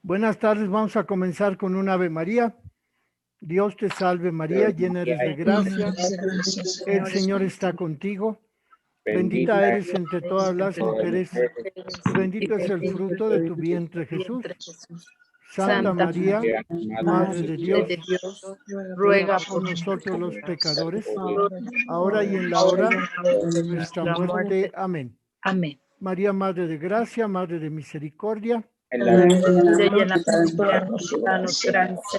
Buenas tardes, vamos a comenzar con un Ave María. Dios te salve María, llena eres de gracia, el Señor está contigo, bendita eres entre todas las mujeres, y bendito es el fruto de tu vientre Jesús. Santa María, Madre de Dios, ruega por nosotros los pecadores, ahora y en la hora de nuestra muerte. Amén. Amén. María, Madre de gracia, Madre de misericordia, Gran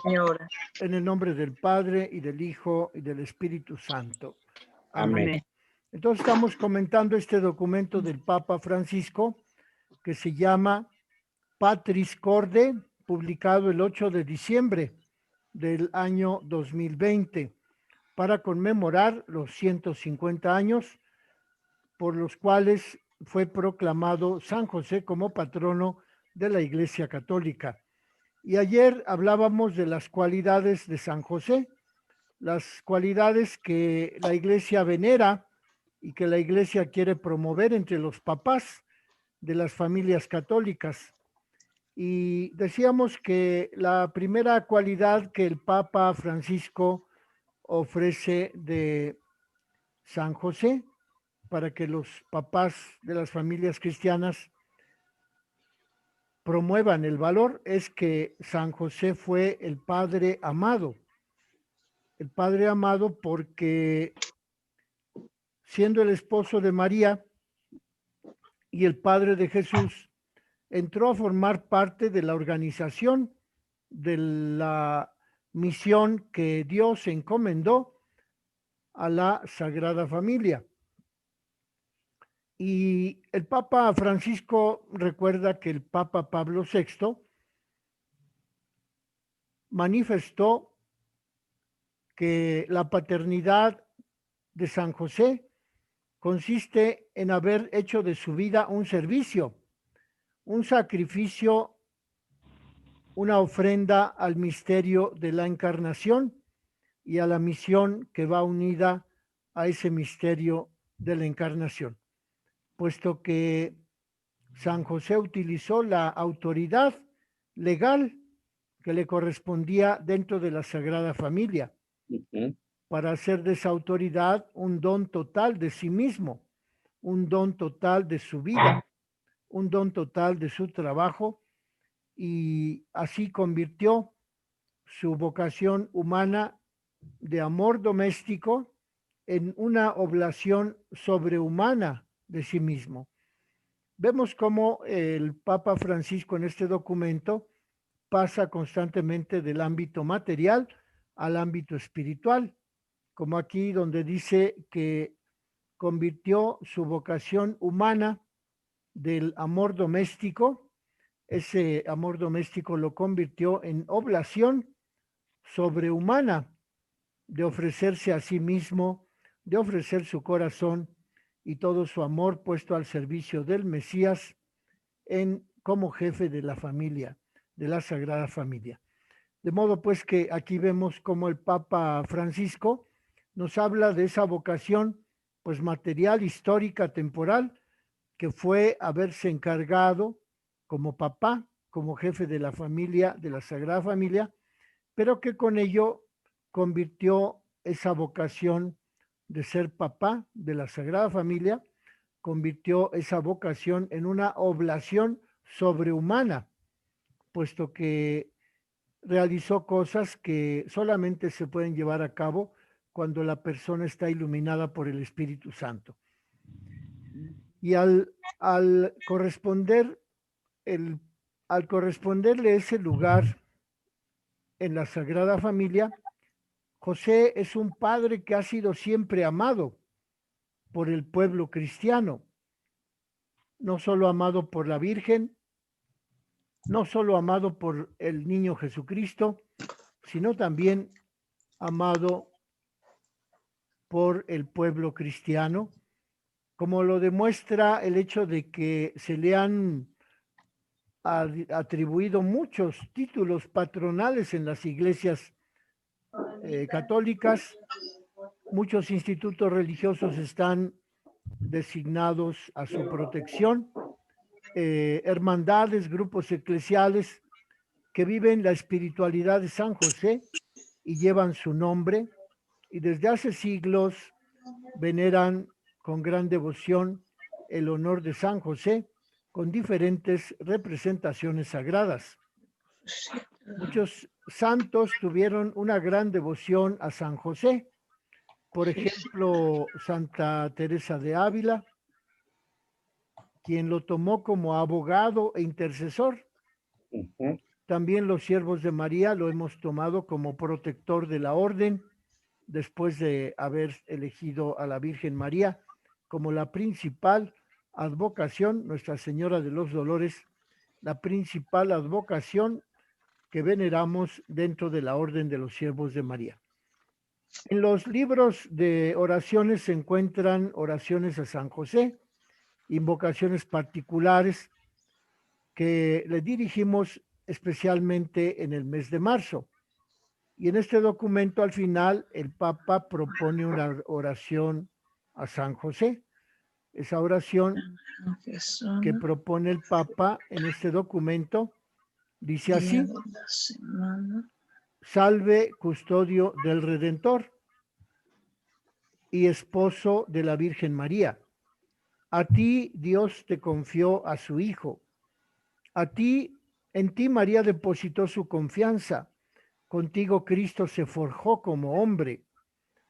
Señora. en el nombre del Padre, y del Hijo, y del Espíritu Santo. Amén. Amén. Entonces estamos comentando este documento del Papa Francisco, que se llama Patris Corde, publicado el 8 de diciembre del año 2020, para conmemorar los 150 años por los cuales fue proclamado San José como patrono de la Iglesia Católica. Y ayer hablábamos de las cualidades de San José, las cualidades que la Iglesia venera y que la Iglesia quiere promover entre los papás de las familias católicas. Y decíamos que la primera cualidad que el Papa Francisco ofrece de San José para que los papás de las familias cristianas promuevan el valor es que San José fue el Padre amado. El Padre amado porque siendo el esposo de María y el Padre de Jesús, entró a formar parte de la organización de la misión que Dios encomendó a la Sagrada Familia. Y el Papa Francisco recuerda que el Papa Pablo VI manifestó que la paternidad de San José consiste en haber hecho de su vida un servicio, un sacrificio, una ofrenda al misterio de la encarnación y a la misión que va unida a ese misterio de la encarnación, puesto que San José utilizó la autoridad legal que le correspondía dentro de la Sagrada Familia para hacer de esa autoridad un don total de sí mismo, un don total de su vida, un don total de su trabajo, y así convirtió su vocación humana de amor doméstico en una oblación sobrehumana de sí mismo. Vemos cómo el Papa Francisco en este documento pasa constantemente del ámbito material al ámbito espiritual, como aquí donde dice que convirtió su vocación humana del amor doméstico, ese amor doméstico lo convirtió en oblación sobrehumana de ofrecerse a sí mismo, de ofrecer su corazón y todo su amor puesto al servicio del Mesías como jefe de la familia, de la Sagrada Familia. De modo pues que aquí vemos como el Papa Francisco nos habla de esa vocación pues material, histórica, temporal, que fue haberse encargado como papá, como jefe de la familia, de la Sagrada Familia, pero que con ello convirtió esa vocación de ser papá de la Sagrada Familia, convirtió esa vocación en una oblación sobrehumana, puesto que realizó cosas que solamente se pueden llevar a cabo cuando la persona está iluminada por el Espíritu Santo. Y al corresponderle ese lugar en la Sagrada Familia, José es un padre que ha sido siempre amado por el pueblo cristiano, no solo amado por la Virgen, no solo amado por el niño Jesucristo, sino también amado por el pueblo cristiano, como lo demuestra el hecho de que se le han atribuido muchos títulos patronales en las iglesias católicas. Muchos institutos religiosos están designados a su protección, hermandades, grupos eclesiales que viven la espiritualidad de San José y llevan su nombre, y desde hace siglos veneran con gran devoción el honor de San José con diferentes representaciones sagradas. Muchos santos tuvieron una gran devoción a San José. Por ejemplo, Santa Teresa de Ávila, quien lo tomó como abogado e intercesor. También los siervos de María lo hemos tomado como protector de la orden, después de haber elegido a la Virgen María como la principal advocación, Nuestra Señora de los Dolores, la principal advocación que veneramos dentro de la orden de los siervos de María. En los libros de oraciones se encuentran oraciones a San José, invocaciones particulares que le dirigimos especialmente en el mes de marzo. Y en este documento al final el Papa propone una oración a San José. Esa oración que propone el Papa en este documento dice así: Salve, custodio del Redentor y esposo de la Virgen María. A ti Dios te confió a su Hijo. En ti María depositó su confianza. Contigo Cristo se forjó como hombre.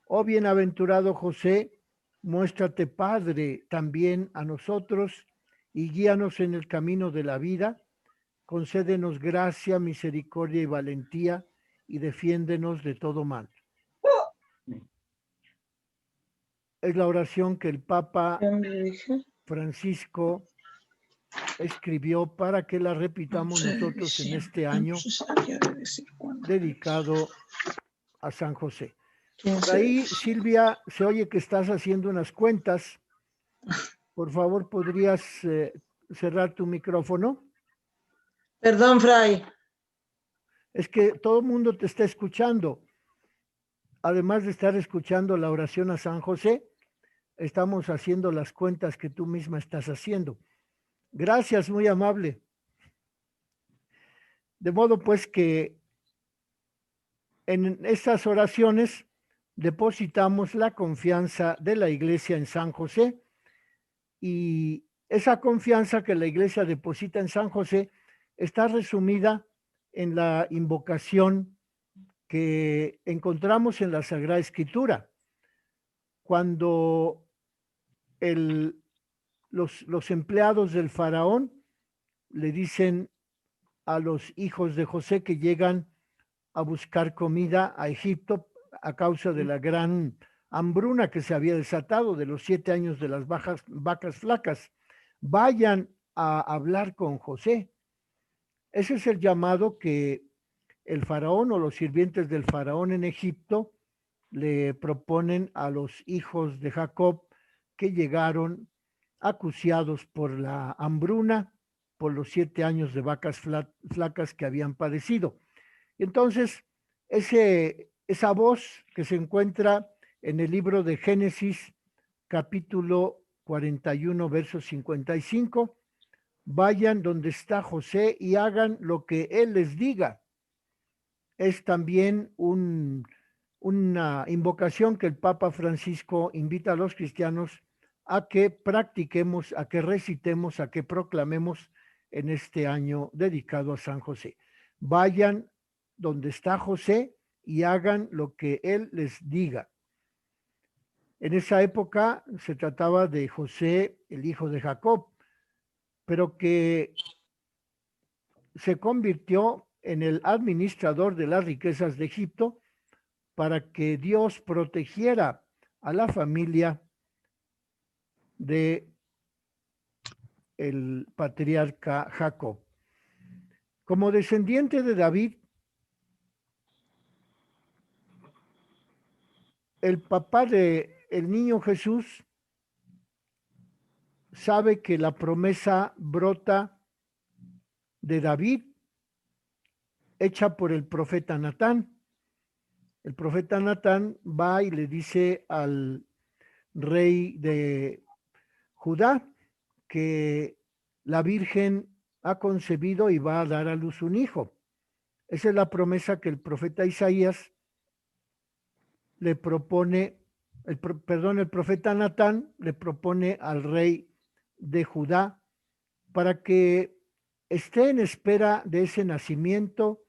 Oh bienaventurado José, muéstrate Padre también a nosotros y guíanos en el camino de la vida. Concédenos gracia, misericordia y valentía y defiéndenos de todo mal. Es la oración que el Papa Francisco escribió para que la repitamos nosotros en este año dedicado a San José. Por ahí, Silvia, se oye que estás haciendo unas cuentas. Por favor, ¿podrías cerrar tu micrófono? Perdón, Fray. Es que todo el mundo te está escuchando. Además de estar escuchando la oración a San José, estamos haciendo las cuentas que tú misma estás haciendo. Gracias, muy amable. De modo pues que en estas oraciones depositamos la confianza de la Iglesia en San José, y esa confianza que la Iglesia deposita en San José está resumida en la invocación que encontramos en la Sagrada Escritura. Cuando los empleados del faraón le dicen a los hijos de José que llegan a buscar comida a Egipto a causa de la gran hambruna que se había desatado de los 7 años de las vacas flacas, vayan a hablar con José. Ese es el llamado que el faraón o los sirvientes del faraón en Egipto le proponen a los hijos de Jacob que llegaron acuciados por la hambruna, por los 7 años de vacas flacas que habían padecido. Entonces, esa voz que se encuentra en el libro de Génesis, capítulo 41, verso 55, vayan donde está José y hagan lo que él les diga. Es también una invocación que el Papa Francisco invita a los cristianos a que practiquemos, a que recitemos, a que proclamemos en este año dedicado a San José. Vayan donde está José y hagan lo que él les diga. En esa época se trataba de José, el hijo de Jacob, pero que se convirtió en el administrador de las riquezas de Egipto para que Dios protegiera a la familia de el patriarca Jacob. Como descendiente de David, el papá de el niño Jesús sabe que la promesa brota de David, hecha por el profeta Natán. El profeta Natán va y le dice al rey de Judá que la Virgen ha concebido y va a dar a luz un hijo. Esa es la promesa que el profeta Isaías le propone, el profeta Natán le propone al rey de Judá para que esté en espera de ese nacimiento,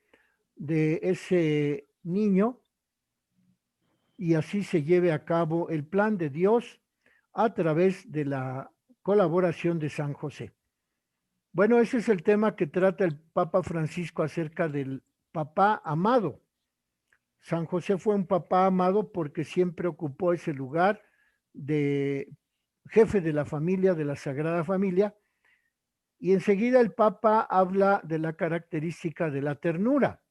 de ese niño, y así se lleve a cabo el plan de Dios a través de la colaboración de San José. Bueno, ese es el tema que trata el Papa Francisco acerca del papá amado. San José fue un papá amado porque siempre ocupó ese lugar de jefe de la familia, de la Sagrada Familia, y enseguida el Papa habla de la característica de la ternura,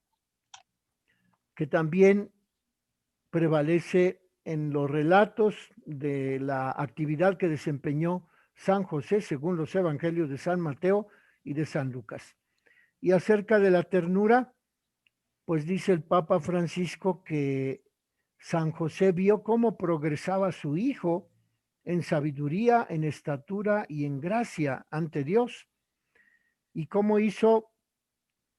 que también prevalece en los relatos de la actividad que desempeñó San José según los evangelios de San Mateo y de San Lucas. Y acerca de la ternura, pues dice el Papa Francisco que San José vio cómo progresaba su hijo en sabiduría, en estatura y en gracia ante Dios, y cómo hizo,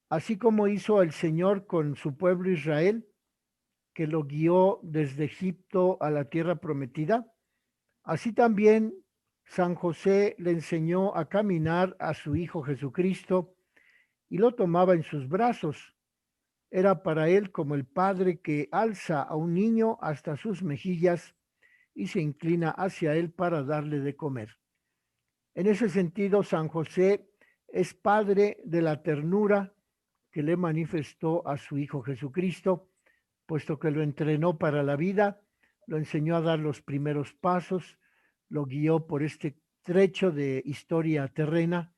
así como hizo el Señor con su pueblo Israel, que lo guió desde Egipto a la tierra prometida, así también San José le enseñó a caminar a su Hijo Jesucristo y lo tomaba en sus brazos. Era para él como el padre que alza a un niño hasta sus mejillas y se inclina hacia él para darle de comer. En ese sentido, San José es padre de la ternura que le manifestó a su Hijo Jesucristo, puesto que lo entrenó para la vida, lo enseñó a dar los primeros pasos, lo guió por este trecho de historia terrena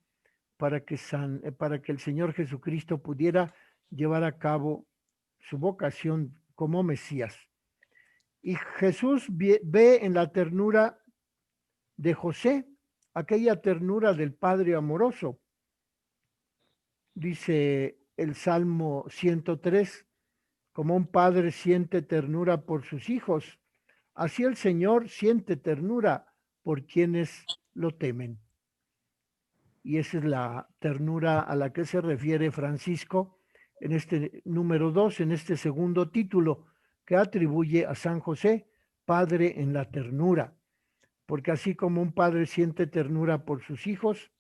para que el Señor Jesucristo pudiera llevar a cabo su vocación como Mesías. Y Jesús ve en la ternura de José aquella ternura del Padre amoroso. Dice el Salmo 103, como un padre siente ternura por sus hijos, así el Señor siente ternura por quienes lo temen. Y esa es la ternura a la que se refiere Francisco en este número 2, en este segundo título que atribuye a San José, Padre en la ternura. Porque así como un padre siente ternura por sus hijos,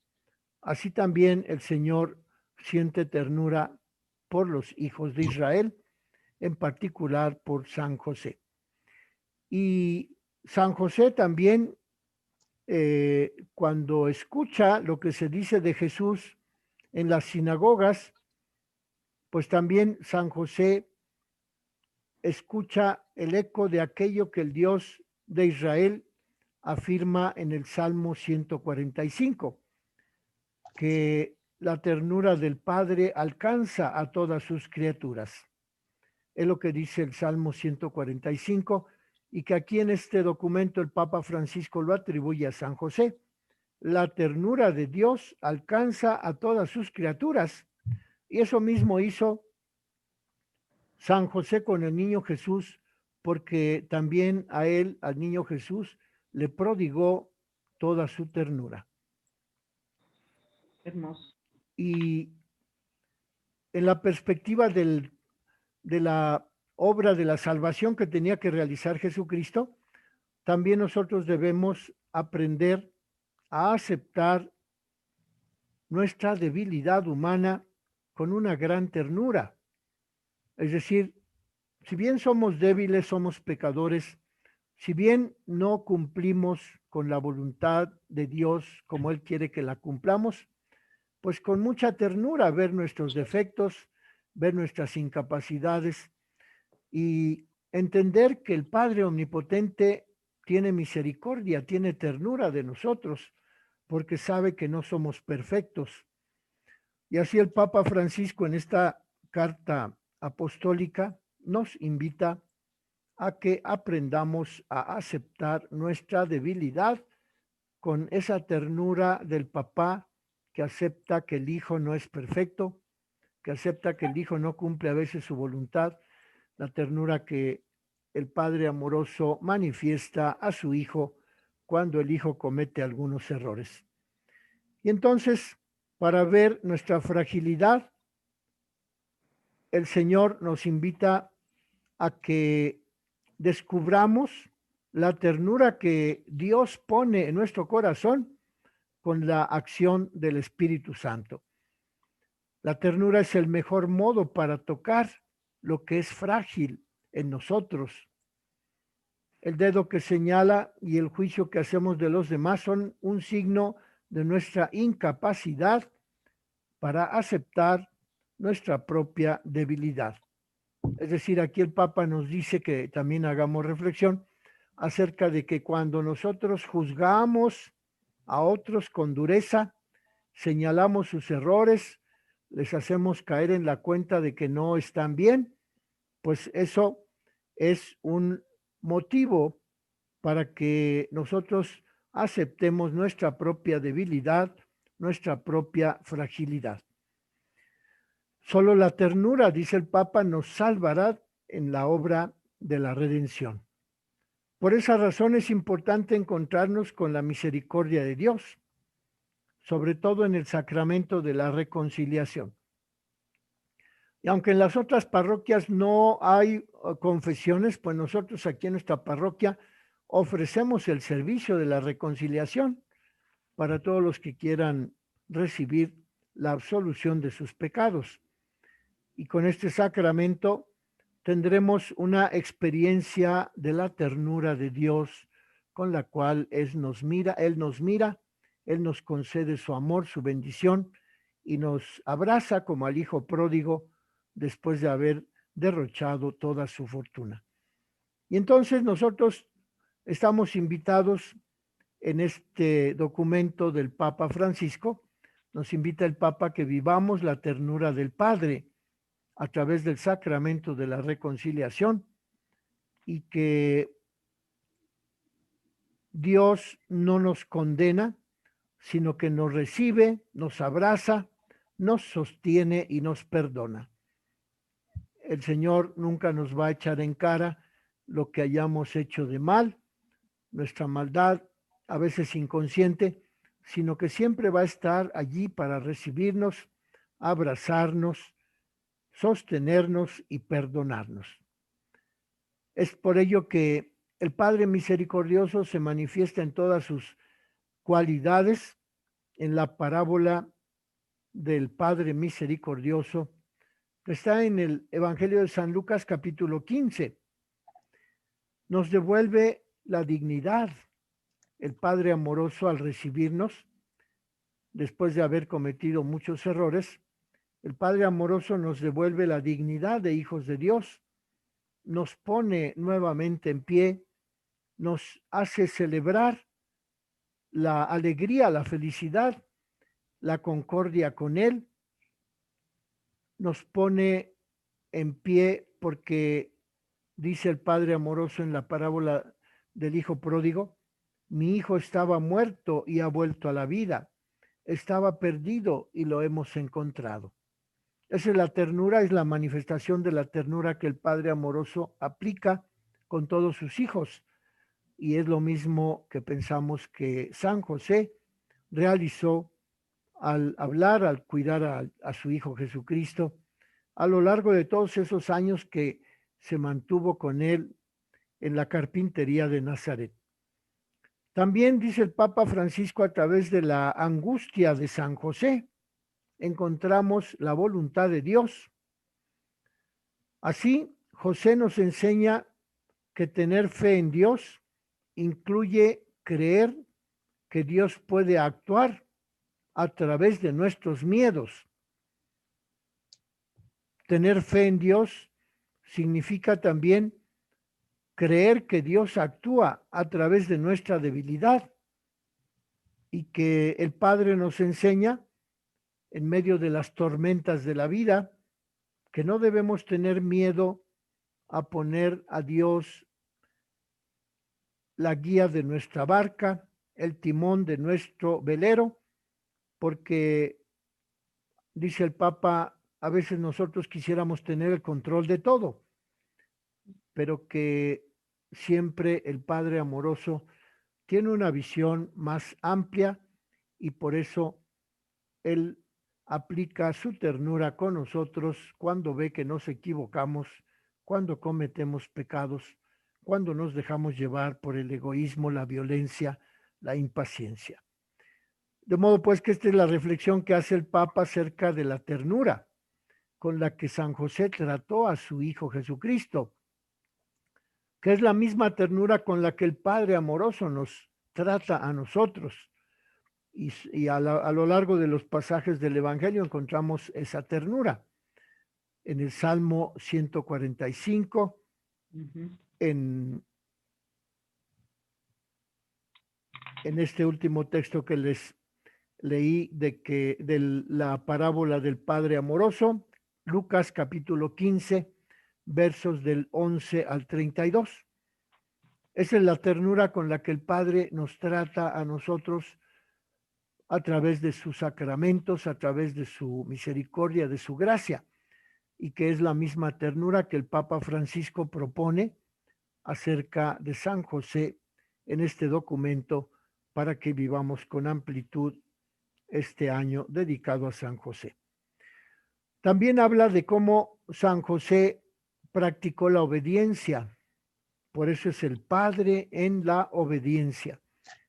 así también el Señor siente ternura por los hijos de Israel, en particular por San José. Y San José también, cuando escucha lo que se dice de Jesús en las sinagogas, pues también San José escucha el eco de aquello que el Dios de Israel afirma en el Salmo 145, que la ternura del Padre alcanza a todas sus criaturas. Es lo que dice el Salmo 145 y que aquí en este documento el Papa Francisco lo atribuye a San José. La ternura de Dios alcanza a todas sus criaturas, y eso mismo hizo San José con el niño Jesús, porque también a él, al niño Jesús, le prodigó toda su ternura. Hermoso. Y en la perspectiva de la obra de la salvación que tenía que realizar Jesucristo, también nosotros debemos aprender a aceptar nuestra debilidad humana con una gran ternura. Es decir, si bien somos débiles, somos pecadores, si bien no cumplimos con la voluntad de Dios como Él quiere que la cumplamos, pues con mucha ternura ver nuestros defectos, ver nuestras incapacidades y entender que el Padre Omnipotente tiene misericordia, tiene ternura de nosotros, porque sabe que no somos perfectos. Y así el Papa Francisco en esta carta apostólica nos invita a que aprendamos a aceptar nuestra debilidad con esa ternura del papá que acepta que el hijo no es perfecto, que acepta que el hijo no cumple a veces su voluntad, la ternura que el padre amoroso manifiesta a su hijo cuando el hijo comete algunos errores. Y entonces, para ver nuestra fragilidad, el Señor nos invita a que descubramos la ternura que Dios pone en nuestro corazón con la acción del Espíritu Santo. La ternura es el mejor modo para tocar lo que es frágil en nosotros. El dedo que señala y el juicio que hacemos de los demás son un signo de nuestra incapacidad para aceptar nuestra propia debilidad. Es decir, aquí el Papa nos dice que también hagamos reflexión acerca de que cuando nosotros juzgamos a otros con dureza, señalamos sus errores, les hacemos caer en la cuenta de que no están bien, pues eso es un motivo para que nosotros aceptemos nuestra propia debilidad, nuestra propia fragilidad. Solo la ternura, dice el Papa, nos salvará en la obra de la redención. Por esa razón es importante encontrarnos con la misericordia de Dios, sobre todo en el sacramento de la reconciliación. Y aunque en las otras parroquias no hay confesiones, pues nosotros aquí en nuestra parroquia ofrecemos el servicio de la reconciliación para todos los que quieran recibir la absolución de sus pecados. Y con este sacramento tendremos una experiencia de la ternura de Dios con la cual Él nos mira, Él nos concede su amor, su bendición y nos abraza como al hijo pródigo después de haber derrochado toda su fortuna. Y entonces nosotros estamos invitados en este documento del Papa Francisco, nos invita el Papa que vivamos la ternura del Padre a través del sacramento de la reconciliación y que Dios no nos condena, sino que nos recibe, nos abraza, nos sostiene y nos perdona. El Señor nunca nos va a echar en cara lo que hayamos hecho de mal, nuestra maldad, a veces inconsciente, sino que siempre va a estar allí para recibirnos, abrazarnos, sostenernos y perdonarnos. Es por ello que el Padre misericordioso se manifiesta en todas sus cualidades en la parábola del Padre misericordioso que está en el Evangelio de San Lucas capítulo 15. Nos devuelve la dignidad el Padre amoroso al recibirnos después de haber cometido muchos errores. El Padre amoroso nos devuelve la dignidad de hijos de Dios, nos pone nuevamente en pie, nos hace celebrar la alegría, la felicidad, la concordia con Él, nos pone en pie porque dice el Padre amoroso en la parábola del Hijo pródigo, mi hijo estaba muerto y ha vuelto a la vida, estaba perdido y lo hemos encontrado. Esa es la ternura, es la manifestación de la ternura que el Padre amoroso aplica con todos sus hijos. Y es lo mismo que pensamos que San José realizó al hablar, al cuidar a su Hijo Jesucristo, a lo largo de todos esos años que se mantuvo con él en la carpintería de Nazaret. También dice el Papa Francisco, a través de la angustia de San José, encontramos la voluntad de Dios. Así, José nos enseña que tener fe en Dios incluye creer que Dios puede actuar a través de nuestros miedos. Tener fe en Dios significa también creer que Dios actúa a través de nuestra debilidad y que el Padre nos enseña en medio de las tormentas de la vida que no debemos tener miedo a poner a Dios la guía de nuestra barca, el timón de nuestro velero, porque, dice el Papa, a veces nosotros quisiéramos tener el control de todo, pero que siempre el Padre amoroso tiene una visión más amplia y por eso Él aplica su ternura con nosotros cuando ve que nos equivocamos, cuando cometemos pecados, cuando nos dejamos llevar por el egoísmo, la violencia, la impaciencia. De modo pues que esta es la reflexión que hace el Papa acerca de la ternura con la que San José trató a su Hijo Jesucristo, que es la misma ternura con la que el Padre amoroso nos trata a nosotros. Y a lo largo de los pasajes del Evangelio encontramos esa ternura. En el Salmo 145, en este último texto que les leí de la parábola del Padre amoroso, Lucas capítulo 15, versos del 11 al 32. Esa es la ternura con la que el Padre nos trata a nosotros a través de sus sacramentos, a través de su misericordia, de su gracia, y que es la misma ternura que el Papa Francisco propone acerca de San José en este documento para que vivamos con amplitud este año dedicado a San José. También habla de cómo San José practicó la obediencia, por eso es el Padre en la obediencia.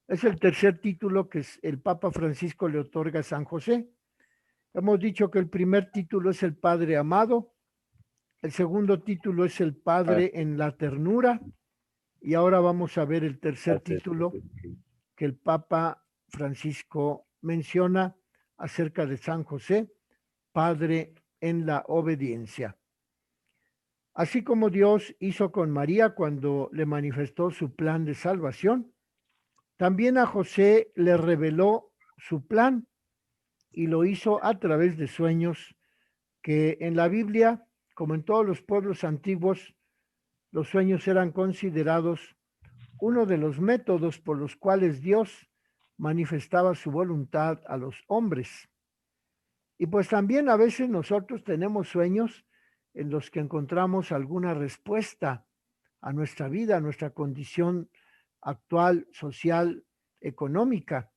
Es el tercer título que el Papa Francisco le otorga a San José. Hemos dicho que el primer título es el Padre amado, el segundo título es el Padre en la ternura, y ahora vamos a ver el tercer título que el Papa Francisco menciona acerca de San José, Padre en la obediencia. Así como Dios hizo con María cuando le manifestó su plan de salvación, también a José le reveló su plan y lo hizo a través de sueños que en la Biblia, como en todos los pueblos antiguos, los sueños eran considerados uno de los métodos por los cuales Dios manifestaba su voluntad a los hombres. Y pues también a veces nosotros tenemos sueños en los que encontramos alguna respuesta a nuestra vida, a nuestra condición actual, social, económica.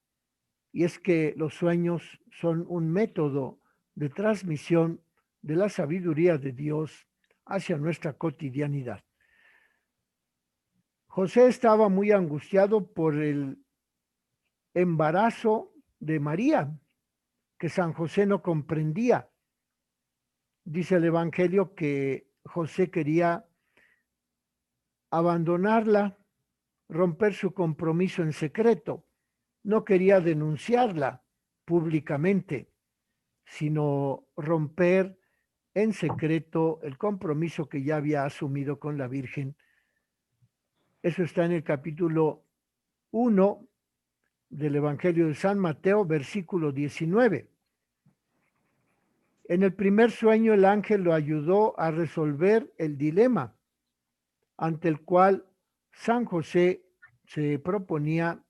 Y es que los sueños son un método de transmisión de la sabiduría de Dios hacia nuestra cotidianidad. José estaba muy angustiado por el embarazo de María, que San José no comprendía. Dice el Evangelio que José quería abandonarla, romper su compromiso en secreto. No quería denunciarla públicamente, sino romper en secreto el compromiso que ya había asumido con la Virgen. Eso está en el capítulo 1 del Evangelio de San Mateo, versículo 19. En el primer sueño el ángel lo ayudó a resolver el dilema ante el cual San José se proponía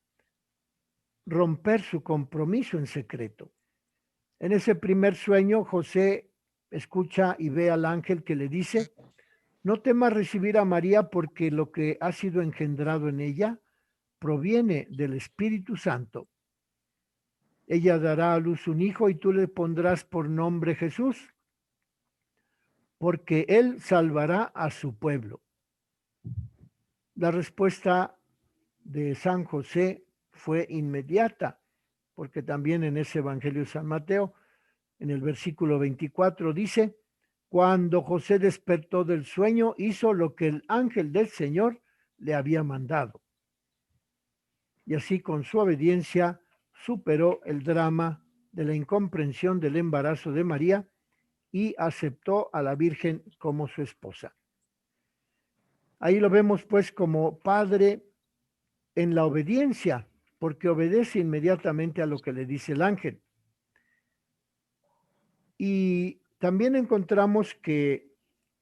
romper su compromiso en secreto. En ese primer sueño, José escucha y ve al ángel que le dice: no temas recibir a María, porque lo que ha sido engendrado en ella proviene del Espíritu Santo. Ella dará a luz un hijo y tú le pondrás por nombre Jesús, porque él salvará a su pueblo. La respuesta de San José fue inmediata, porque también en ese Evangelio de San Mateo, en el versículo 24 dice: cuando José despertó del sueño, hizo lo que el ángel del Señor le había mandado. Y así, con su obediencia, superó el drama de la incomprensión del embarazo de María y aceptó a la Virgen como su esposa. Ahí lo vemos pues como padre en la obediencia, porque obedece inmediatamente a lo que le dice el ángel. Y también encontramos que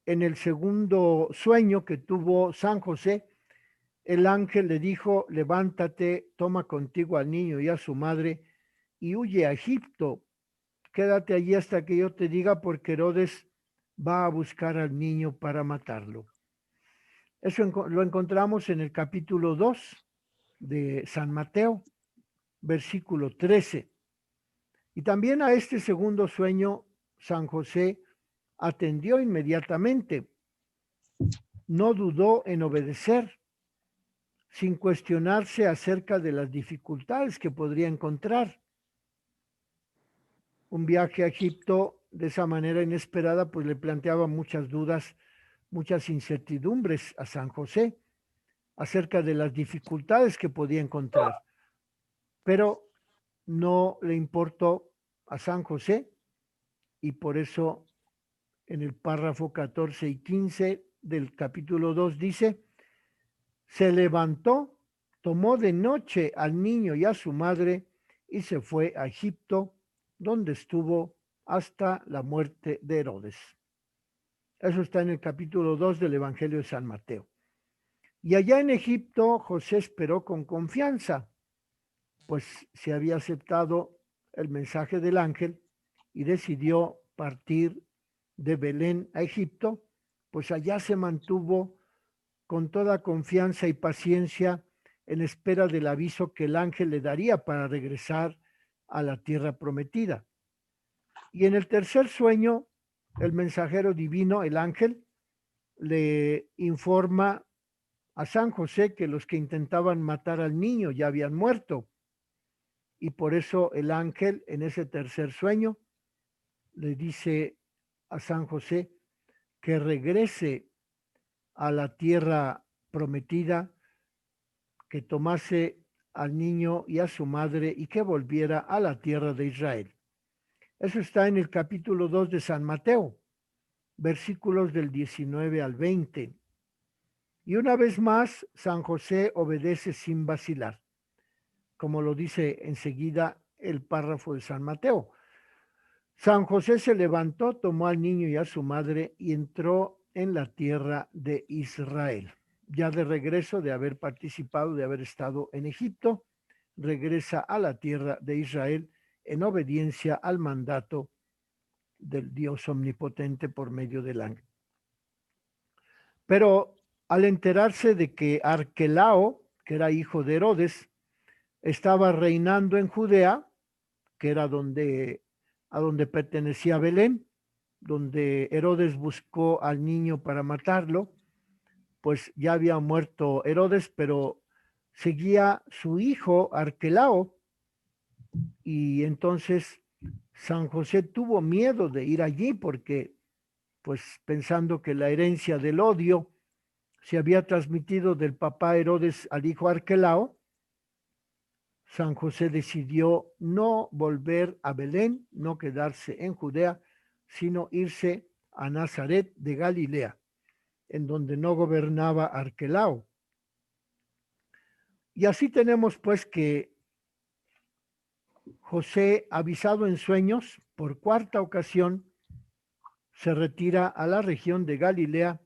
en el segundo sueño que tuvo San José, el ángel le dijo: levántate, toma contigo al niño y a su madre y huye a Egipto. Quédate allí hasta que yo te diga, porque Herodes va a buscar al niño para matarlo. Eso lo encontramos en el capítulo 2 de San Mateo, versículo 13. Y también a este segundo sueño, San José atendió inmediatamente, no dudó en obedecer, sin cuestionarse acerca de las dificultades que podría encontrar. Un viaje a Egipto de esa manera inesperada, pues le planteaba muchas dudas, muchas incertidumbres a San José acerca de las dificultades que podía encontrar. Pero no le importó a San José y por eso en el párrafo 14 y 15 del capítulo 2 dice, se levantó, tomó de noche al niño y a su madre y se fue a Egipto, donde estuvo hasta la muerte de Herodes. Eso está en el capítulo 2 del Evangelio de San Mateo. Y allá en Egipto, José esperó con confianza, pues se había aceptado el mensaje del ángel y decidió partir de Belén a Egipto, pues allá se mantuvo con toda confianza y paciencia en espera del aviso que el ángel le daría para regresar a la tierra prometida. Y en el tercer sueño, el mensajero divino, el ángel, le informa a San José que los que intentaban matar al niño ya habían muerto. Y por eso el ángel en ese tercer sueño le dice a San José que regrese a la tierra prometida, que tomase al niño y a su madre y que volviera a la tierra de Israel. Eso está en el capítulo 2 de San Mateo, versículos del 19 al 20. Y una vez más, San José obedece sin vacilar, como lo dice enseguida el párrafo de San Mateo. San José se levantó, tomó al niño y a su madre y entró en la tierra de Israel. Ya de regreso de haber participado, de haber estado en Egipto, regresa a la tierra de Israel en obediencia al mandato del Dios omnipotente por medio del ángel. Pero al enterarse de que Arquelao, que era hijo de Herodes, estaba reinando en Judea, que era a donde pertenecía Belén, donde Herodes buscó al niño para matarlo, pues ya había muerto Herodes, pero seguía su hijo Arquelao, y entonces San José tuvo miedo de ir allí porque, pues pensando que la herencia del odio se había transmitido del papá Herodes al hijo Arquelao, San José decidió no volver a Belén, no quedarse en Judea, sino irse a Nazaret de Galilea, en donde no gobernaba Arquelao. Y así tenemos pues que José, avisado en sueños, por cuarta ocasión, se retira a la región de Galilea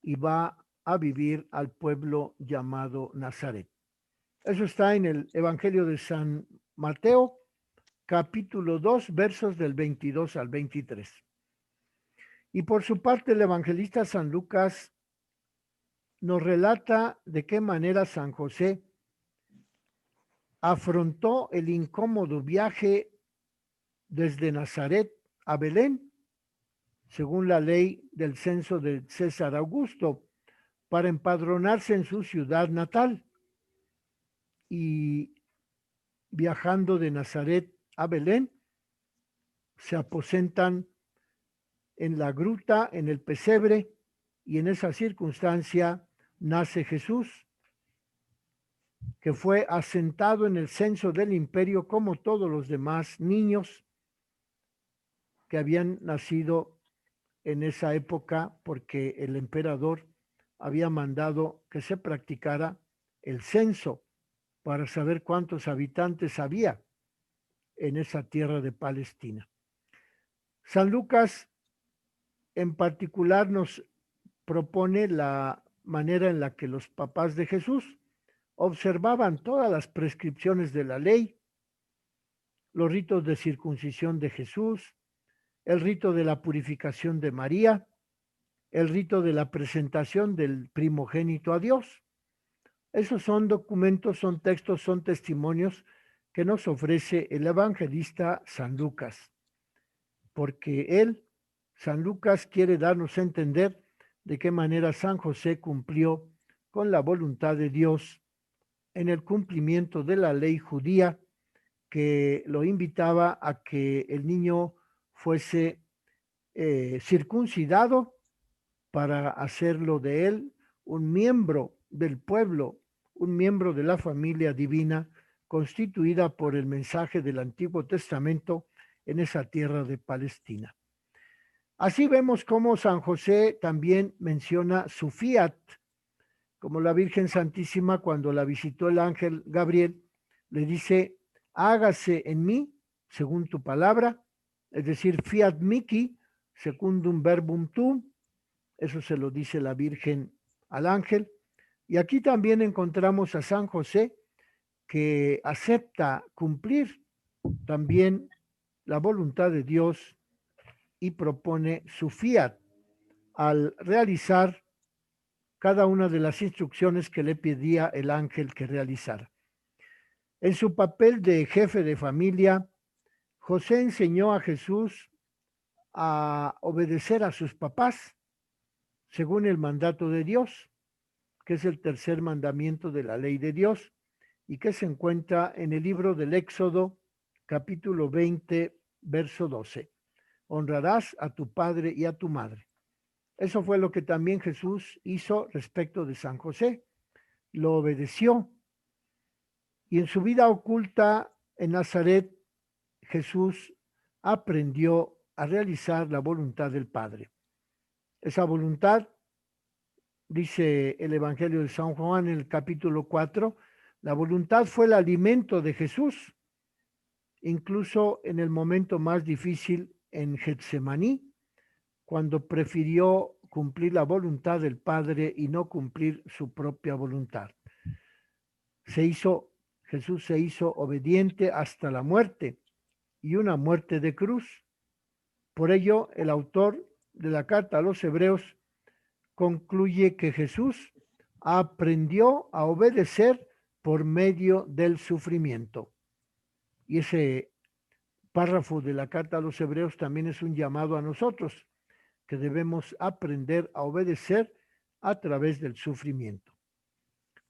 y va a vivir al pueblo llamado Nazaret. Eso está en el Evangelio de San Mateo, capítulo 2, versos del 22 al 23. Y por su parte, el evangelista San Lucas nos relata de qué manera San José afrontó el incómodo viaje desde Nazaret a Belén, según la ley del censo de César Augusto, para empadronarse en su ciudad natal. Y viajando de Nazaret a Belén, se aposentan en la gruta, en el pesebre, y en esa circunstancia nace Jesús, que fue asentado en el censo del imperio como todos los demás niños que habían nacido en esa época, porque el emperador había mandado que se practicara el censo para saber cuántos habitantes había en esa tierra de Palestina. San Lucas en particular nos propone la manera en la que los papás de Jesús observaban todas las prescripciones de la ley, los ritos de circuncisión de Jesús, el rito de la purificación de María, el rito de la presentación del primogénito a Dios. Esos son documentos, son textos, son testimonios que nos ofrece el evangelista San Lucas, porque él, San Lucas, quiere darnos a entender de qué manera San José cumplió con la voluntad de Dios en el cumplimiento de la ley judía que lo invitaba a que el niño fuese circuncidado para hacerlo de él un miembro del pueblo, un miembro de la familia divina constituida por el mensaje del Antiguo Testamento en esa tierra de Palestina. Así vemos cómo San José también menciona su fiat, como la Virgen Santísima cuando la visitó el ángel Gabriel, le dice, hágase en mí según tu palabra, es decir, fiat mihi, secundum verbum tuum, eso se lo dice la Virgen al ángel. Y aquí también encontramos a San José que acepta cumplir también la voluntad de Dios y propone su fiat al realizar cada una de las instrucciones que le pedía el ángel que realizara. En su papel de jefe de familia, José enseñó a Jesús a obedecer a sus papás según el mandato de Dios, que es el tercer mandamiento de la ley de Dios y que se encuentra en el libro del Éxodo, capítulo 20, verso 12. Honrarás a tu padre y a tu madre. Eso fue lo que también Jesús hizo respecto de San José. Lo obedeció. Y en su vida oculta en Nazaret, Jesús aprendió a realizar la voluntad del Padre. Esa voluntad, dice el Evangelio de San Juan en el capítulo 4, la voluntad fue el alimento de Jesús, incluso en el momento más difícil en Getsemaní, cuando prefirió cumplir la voluntad del Padre y no cumplir su propia voluntad. Jesús se hizo obediente hasta la muerte y una muerte de cruz. Por ello, el autor de la carta a los Hebreos concluye que Jesús aprendió a obedecer por medio del sufrimiento. Y ese párrafo de la carta a los Hebreos también es un llamado a nosotros, que debemos aprender a obedecer a través del sufrimiento.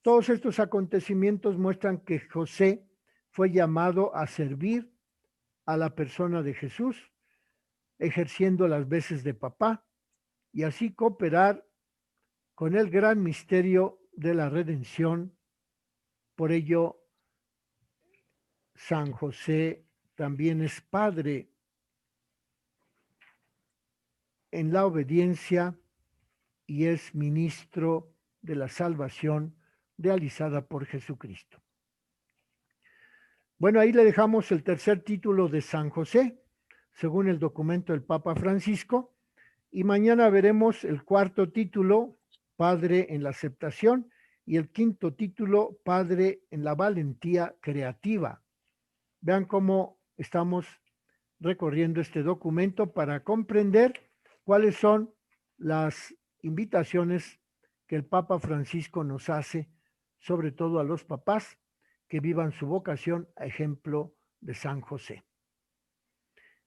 Todos estos acontecimientos muestran que José fue llamado a servir a la persona de Jesús, ejerciendo las veces de papá y así cooperar con el gran misterio de la redención. Por ello, San José también es padre en la obediencia y es ministro de la salvación realizada por Jesucristo. Bueno, ahí le dejamos el tercer título de San José, según el documento del Papa Francisco, y mañana veremos el cuarto título, Padre en la aceptación, y el quinto título, Padre en la valentía creativa. Vean cómo estamos recorriendo este documento para comprender cuáles son las invitaciones que el Papa Francisco nos hace, sobre todo a los papás, que vivan su vocación a ejemplo de San José.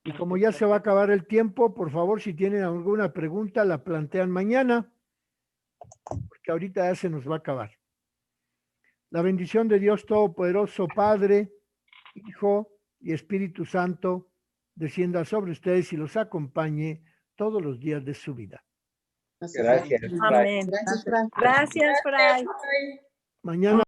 Y como ya se va a acabar el tiempo, por favor, si tienen alguna pregunta, la plantean mañana, porque ahorita ya se nos va a acabar. La bendición de Dios Todopoderoso, Padre, Hijo y Espíritu Santo, descienda sobre ustedes y los acompañe todos los días de su vida. Gracias. Amén. Gracias, Fray. Gracias, Fray. Mañana